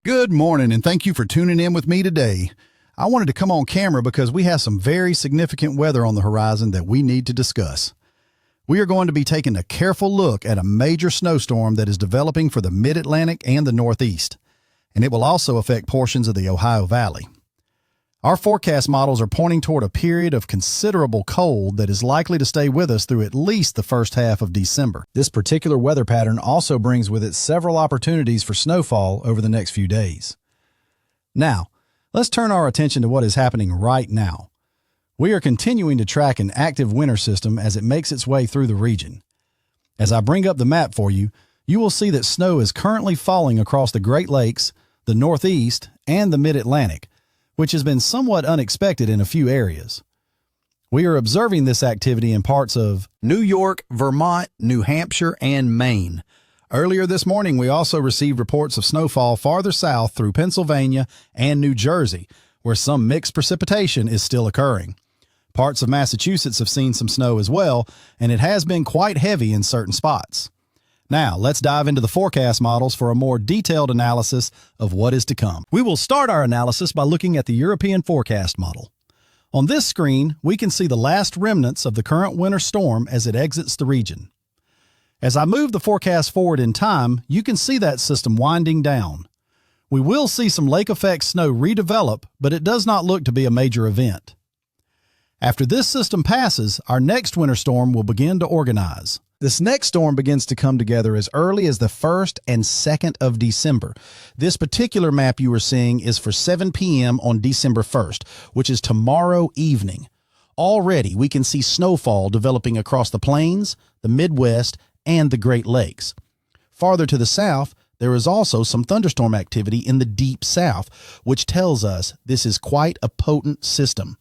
Good morning, and thank you for tuning in with me today. I wanted to come on camera because we have some very significant weather on the horizon that we need to discuss. We are going to be taking a careful look at a major snowstorm that is developing for the Mid-Atlantic and the Northeast, and it will also affect portions of the Ohio Valley. Our forecast models are pointing toward a period of considerable cold that is likely to stay with us through at least the first half of December. This particular weather pattern also brings with it several opportunities for snowfall over the next few days. Now, let's turn our attention to what is happening right now. We are continuing to track an active winter system as it makes its way through the region. As I bring up the map for you, you will see that snow is currently falling across the Great Lakes, the Northeast, and the Mid-Atlantic, which has been somewhat unexpected in a few areas. We are observing this activity in parts of New York, Vermont, New Hampshire, and Maine. Earlier this morning, we also received reports of snowfall farther south through Pennsylvania and New Jersey, where some mixed precipitation is still occurring. Parts of Massachusetts have seen some snow as well, and it has been quite heavy in certain spots. Now, let's dive into the forecast models for a more detailed analysis of what is to come. We will start our analysis by looking at the European forecast model. On this screen, we can see the last remnants of the current winter storm as it exits the region. As I move the forecast forward in time, you can see that system winding down. We will see some lake effect snow redevelop, but it does not look to be a major event. After this system passes, our next winter storm will begin to organize. This next storm begins to come together as early as the 1st and 2nd of December. This particular map you are seeing is for 7 p.m. on December 1st, which is tomorrow evening. Already, we can see snowfall developing across the plains, the Midwest, and the Great Lakes. Farther to the south, there is also some thunderstorm activity in the deep south, which tells us this is quite a potent system.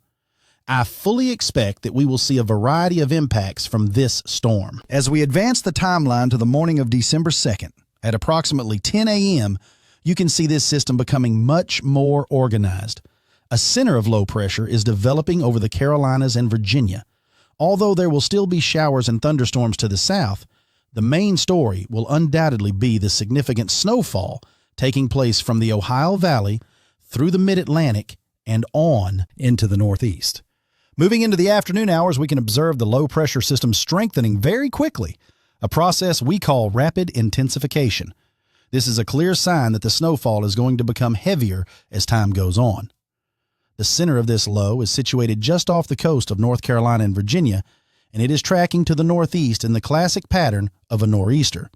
I fully expect that we will see a variety of impacts from this storm. As we advance the timeline to the morning of December 2nd, at approximately 10 a.m., you can see this system becoming much more organized. A center of low pressure is developing over the Carolinas and Virginia. Although there will still be showers and thunderstorms to the south, the main story will undoubtedly be the significant snowfall taking place from the Ohio Valley through the Mid-Atlantic and on into the Northeast. Moving into the afternoon hours, we can observe the low-pressure system strengthening very quickly, a process we call rapid intensification. This is a clear sign that the snowfall is going to become heavier as time goes on. The center of this low is situated just off the coast of North Carolina and Virginia, and it is tracking to the northeast in the classic pattern of a nor'easter.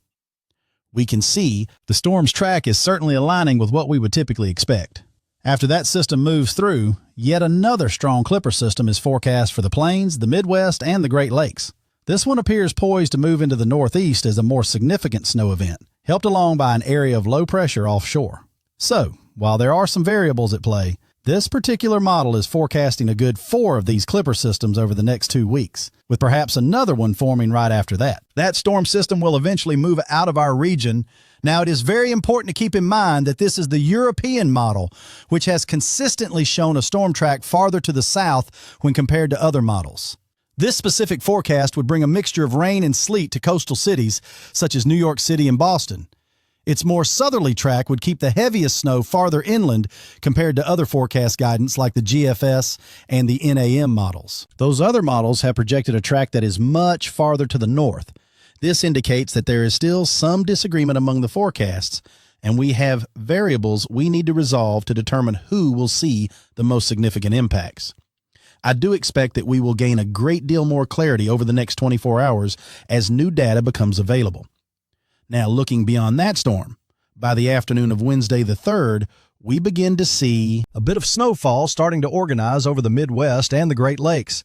We can see the storm's track is certainly aligning with what we would typically expect. After that system moves through, yet another strong clipper system is forecast for the plains, the Midwest, and the Great Lakes. This one appears poised to move into the Northeast as a more significant snow event, helped along by an area of low pressure offshore. So, while there are some variables at play, this particular model is forecasting a good 4 of these clipper systems over the next 2 weeks, with perhaps another one forming right after that. That storm system will eventually move out of our region. Now, it is very important to keep in mind that this is the European model, which has consistently shown a storm track farther to the south when compared to other models. This specific forecast would bring a mixture of rain and sleet to coastal cities such as New York City and Boston. Its more southerly track would keep the heaviest snow farther inland compared to other forecast guidance like the GFS and the NAM models. Those other models have projected a track that is much farther to the north. This indicates that there is still some disagreement among the forecasts, and we have variables we need to resolve to determine who will see the most significant impacts. I do expect that we will gain a great deal more clarity over the next 24 hours as new data becomes available. Now, looking beyond that storm, by the afternoon of Wednesday the 3rd, we begin to see a bit of snowfall starting to organize over the Midwest and the Great Lakes.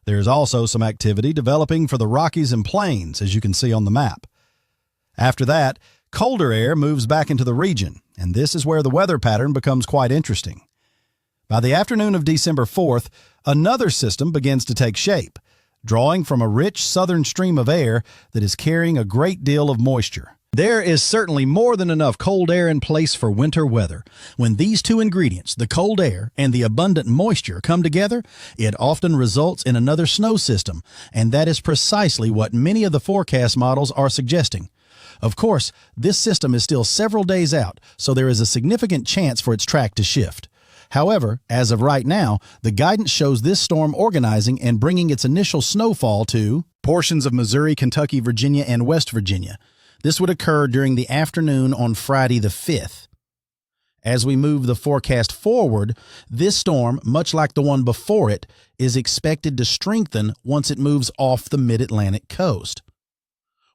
There's also some activity developing for the Rockies and Plains, as you can see on the map. After that, colder air moves back into the region, and this is where the weather pattern becomes quite interesting. By the afternoon of December 4th, another system begins to take shape, drawing from a rich southern stream of air that is carrying a great deal of moisture. There is certainly more than enough cold air in place for winter weather. When these two ingredients, the cold air and the abundant moisture, come together, it often results in another snow system, and that is precisely what many of the forecast models are suggesting. Of course, this system is still several days out, so there is a significant chance for its track to shift. However, as of right now, the guidance shows this storm organizing and bringing its initial snowfall to portions of Missouri, Kentucky, Virginia, and West Virginia. This would occur during the afternoon on Friday the 5th. As we move the forecast forward, this storm, much like the one before it, is expected to strengthen once it moves off the mid-Atlantic coast.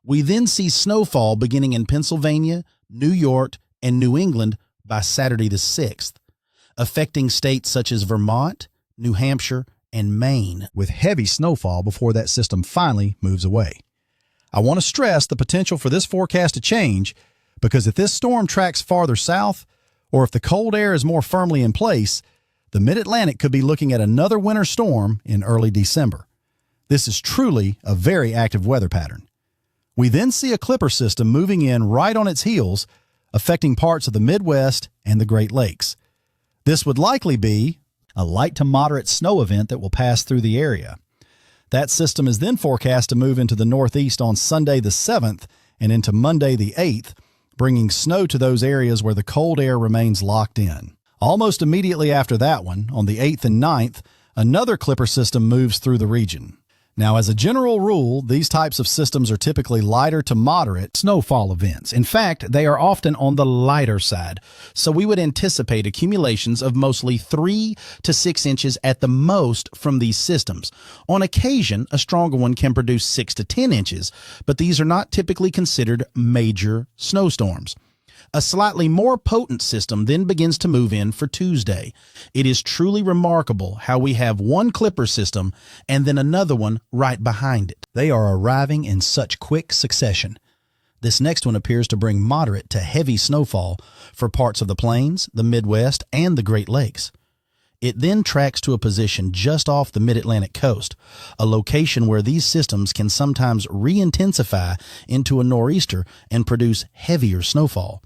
We then see snowfall beginning in Pennsylvania, New York, and New England by Saturday the 6th, affecting states such as Vermont, New Hampshire, and Maine, with heavy snowfall before that system finally moves away. I want to stress the potential for this forecast to change, because if this storm tracks farther south, or if the cold air is more firmly in place, the Mid-Atlantic could be looking at another winter storm in early December. This is truly a very active weather pattern. We then see a clipper system moving in right on its heels, affecting parts of the Midwest and the Great Lakes. This would likely be a light to moderate snow event that will pass through the area. That system is then forecast to move into the Northeast on Sunday the 7th and into Monday the 8th, bringing snow to those areas where the cold air remains locked in. Almost immediately after that one, on the 8th and 9th, another clipper system moves through the region. Now, as a general rule, these types of systems are typically lighter to moderate snowfall events. In fact, they are often on the lighter side, so we would anticipate accumulations of mostly 3 to 6 inches at the most from these systems. On occasion, a stronger one can produce 6 to 10 inches, but these are not typically considered major snowstorms. A slightly more potent system then begins to move in for Tuesday. It is truly remarkable how we have one clipper system and then another one right behind it. They are arriving in such quick succession. This next one appears to bring moderate to heavy snowfall for parts of the plains, the Midwest, and the Great Lakes. It then tracks to a position just off the mid-Atlantic coast, a location where these systems can sometimes re-intensify into a nor'easter and produce heavier snowfall.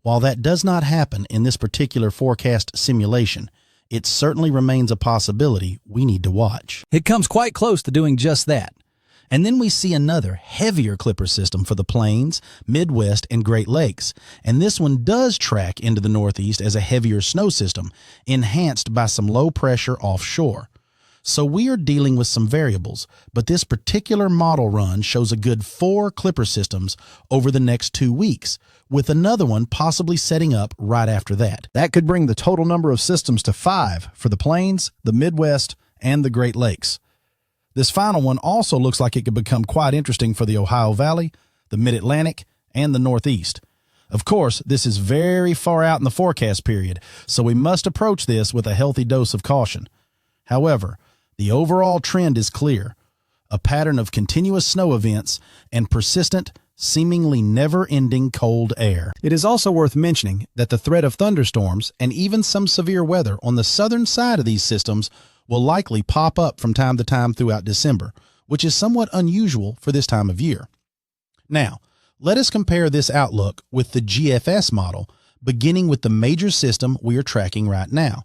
While that does not happen in this particular forecast simulation, it certainly remains a possibility we need to watch. It comes quite close to doing just that. And then we see another heavier clipper system for the plains, Midwest, and Great Lakes. And this one does track into the Northeast as a heavier snow system, enhanced by some low pressure offshore. So we are dealing with some variables, but this particular model run shows a good 4 clipper systems over the next 2 weeks, with another one possibly setting up right after that. That could bring the total number of systems to 5 for the plains, the Midwest, and the Great Lakes. This final one also looks like it could become quite interesting for the Ohio Valley, the Mid-Atlantic, and the Northeast. Of course, this is very far out in the forecast period, so we must approach this with a healthy dose of caution. However, the overall trend is clear: a pattern of continuous snow events and persistent, seemingly never-ending cold air. It is also worth mentioning that the threat of thunderstorms and even some severe weather on the southern side of these systems will likely pop up from time to time throughout December, which is somewhat unusual for this time of year. Now, let us compare this outlook with the GFS model, beginning with the major system we are tracking right now.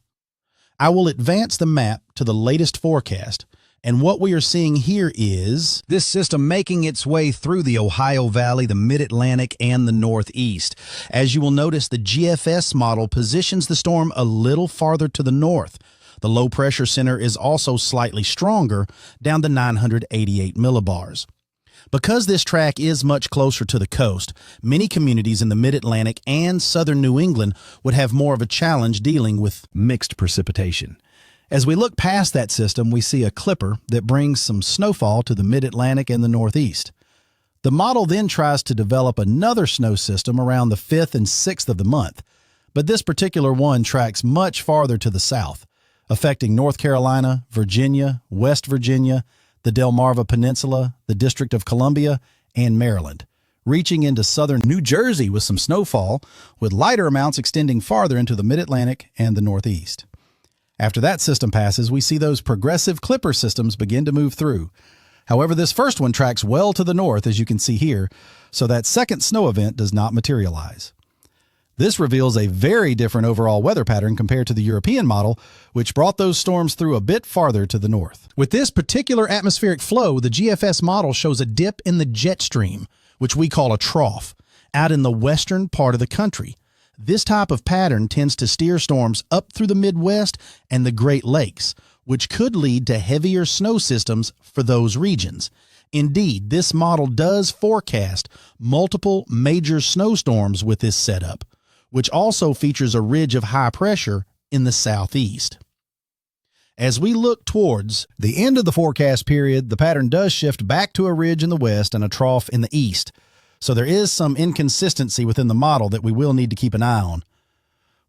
I will advance the map to the latest forecast, and what we are seeing here is this system making its way through the Ohio Valley, the Mid-Atlantic, and the Northeast. As you will notice, the GFS model positions the storm a little farther to the north. The low pressure center is also slightly stronger, down to 988 millibars. Because this track is much closer to the coast, many communities in the Mid-Atlantic and southern New England would have more of a challenge dealing with mixed precipitation. As we look past that system, we see a clipper that brings some snowfall to the Mid-Atlantic and the Northeast. The model then tries to develop another snow system around the 5th and 6th of the month, but this particular one tracks much farther to the south, affecting North Carolina, Virginia, West Virginia, the Delmarva Peninsula, the District of Columbia, and Maryland, reaching into southern New Jersey with some snowfall, with lighter amounts extending farther into the Mid-Atlantic and the Northeast. After that system passes, we see those progressive clipper systems begin to move through. However, this first one tracks well to the north, as you can see here, so that second snow event does not materialize. This reveals a very different overall weather pattern compared to the European model, which brought those storms through a bit farther to the north. With this particular atmospheric flow, the GFS model shows a dip in the jet stream, which we call a trough, out in the western part of the country. This type of pattern tends to steer storms up through the Midwest and the Great Lakes, which could lead to heavier snow systems for those regions. Indeed, this model does forecast multiple major snowstorms with this setup, which also features a ridge of high pressure in the southeast. As we look towards the end of the forecast period, the pattern does shift back to a ridge in the west and a trough in the east. So there is some inconsistency within the model that we will need to keep an eye on.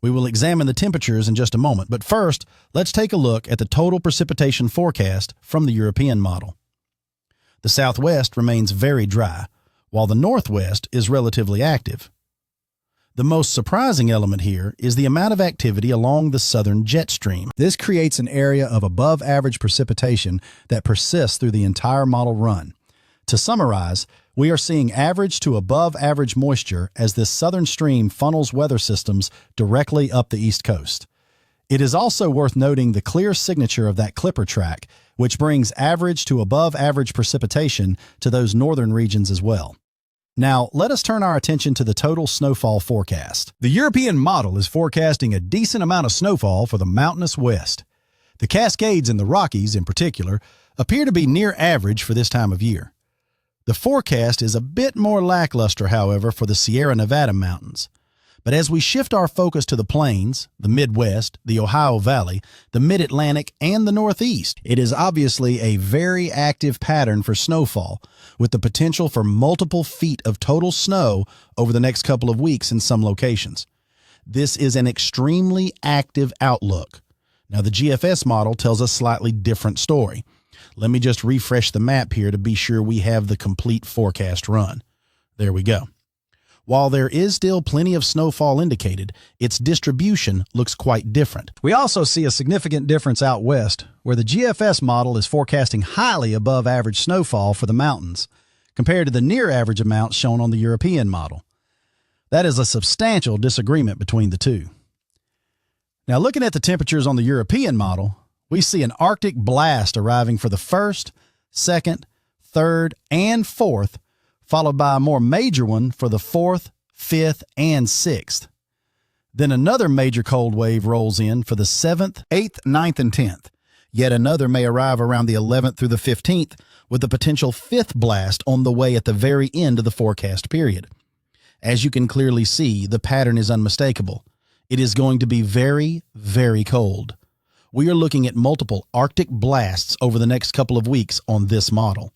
We will examine the temperatures in just a moment, but first, let's take a look at the total precipitation forecast from the European model. The southwest remains very dry, while the northwest is relatively active. The most surprising element here is the amount of activity along the southern jet stream. This creates an area of above-average precipitation that persists through the entire model run. To summarize, we are seeing average to above-average moisture as this southern stream funnels weather systems directly up the east coast. It is also worth noting the clear signature of that clipper track, which brings average to above-average precipitation to those northern regions as well. Now, let us turn our attention to the total snowfall forecast. The European model is forecasting a decent amount of snowfall for the mountainous west. The Cascades and the Rockies, in particular, appear to be near average for this time of year. The forecast is a bit more lackluster, however, for the Sierra Nevada mountains. But as we shift our focus to the plains, the Midwest, the Ohio Valley, the Mid-Atlantic, and the Northeast, it is obviously a very active pattern for snowfall, with the potential for multiple feet of total snow over the next couple of weeks in some locations. This is an extremely active outlook. Now, the GFS model tells a slightly different story. Let me just refresh the map here to be sure we have the complete forecast run. There we go. While there is still plenty of snowfall indicated, its distribution looks quite different. We also see a significant difference out west, where the GFS model is forecasting highly above average snowfall for the mountains, compared to the near average amounts shown on the European model. That is a substantial disagreement between the two. Now, looking at the temperatures on the European model, we see an Arctic blast arriving for the 1st, 2nd, 3rd, and 4th, followed by a more major one for the 4th, 5th, and 6th. Then another major cold wave rolls in for the 7th, 8th, 9th, and 10th. Yet another may arrive around the 11th through the 15th, with a potential 5th blast on the way at the very end of the forecast period. As you can clearly see, the pattern is unmistakable. It is going to be very, very cold. We are looking at multiple Arctic blasts over the next couple of weeks on this model.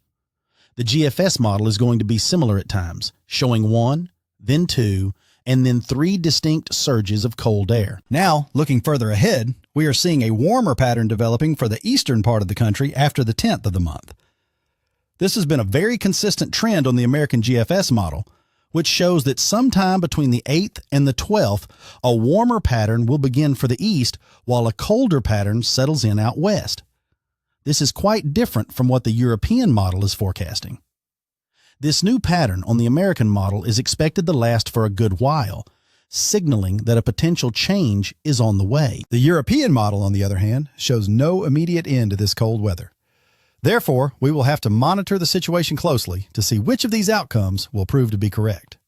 The GFS model is going to be similar at times, showing 1, then 2, and then 3 distinct surges of cold air. Now, looking further ahead, we are seeing a warmer pattern developing for the eastern part of the country after the 10th of the month. This has been a very consistent trend on the American GFS model, which shows that sometime between the 8th and the 12th, a warmer pattern will begin for the east while a colder pattern settles in out west. This is quite different from what the European model is forecasting. This new pattern on the American model is expected to last for a good while, signaling that a potential change is on the way. The European model, on the other hand, shows no immediate end to this cold weather. Therefore, we will have to monitor the situation closely to see which of these outcomes will prove to be correct.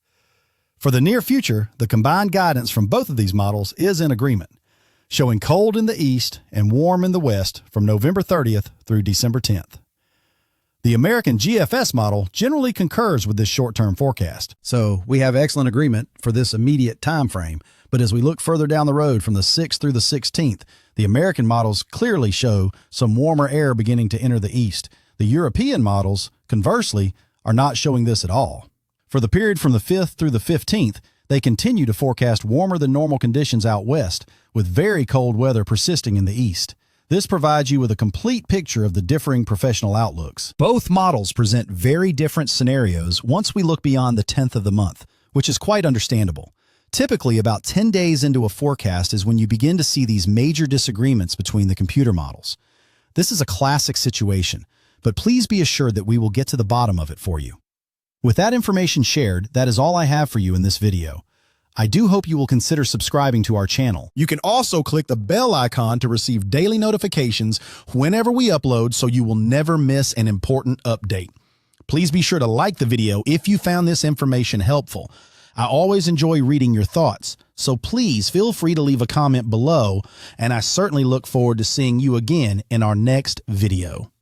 For the near future, the combined guidance from both of these models is in agreement, showing cold in the east and warm in the west from November 30th through December 10th. The American GFS model generally concurs with this short-term forecast. So we have excellent agreement for this immediate time frame, but as we look further down the road from the 6th through the 16th, the American models clearly show some warmer air beginning to enter the east. The European models, conversely, are not showing this at all. For the period from the 5th through the 15th, they continue to forecast warmer than normal conditions out west, with very cold weather persisting in the east. This provides you with a complete picture of the differing professional outlooks. Both models present very different scenarios once we look beyond the 10th of the month, which is quite understandable. Typically, about 10 days into a forecast is when you begin to see these major disagreements between the computer models. This is a classic situation, but please be assured that we will get to the bottom of it for you. With that information shared, that is all I have for you in this video. I do hope you will consider subscribing to our channel. You can also click the bell icon to receive daily notifications whenever we upload so you will never miss an important update. Please be sure to like the video if you found this information helpful. I always enjoy reading your thoughts, so please feel free to leave a comment below, and I certainly look forward to seeing you again in our next video.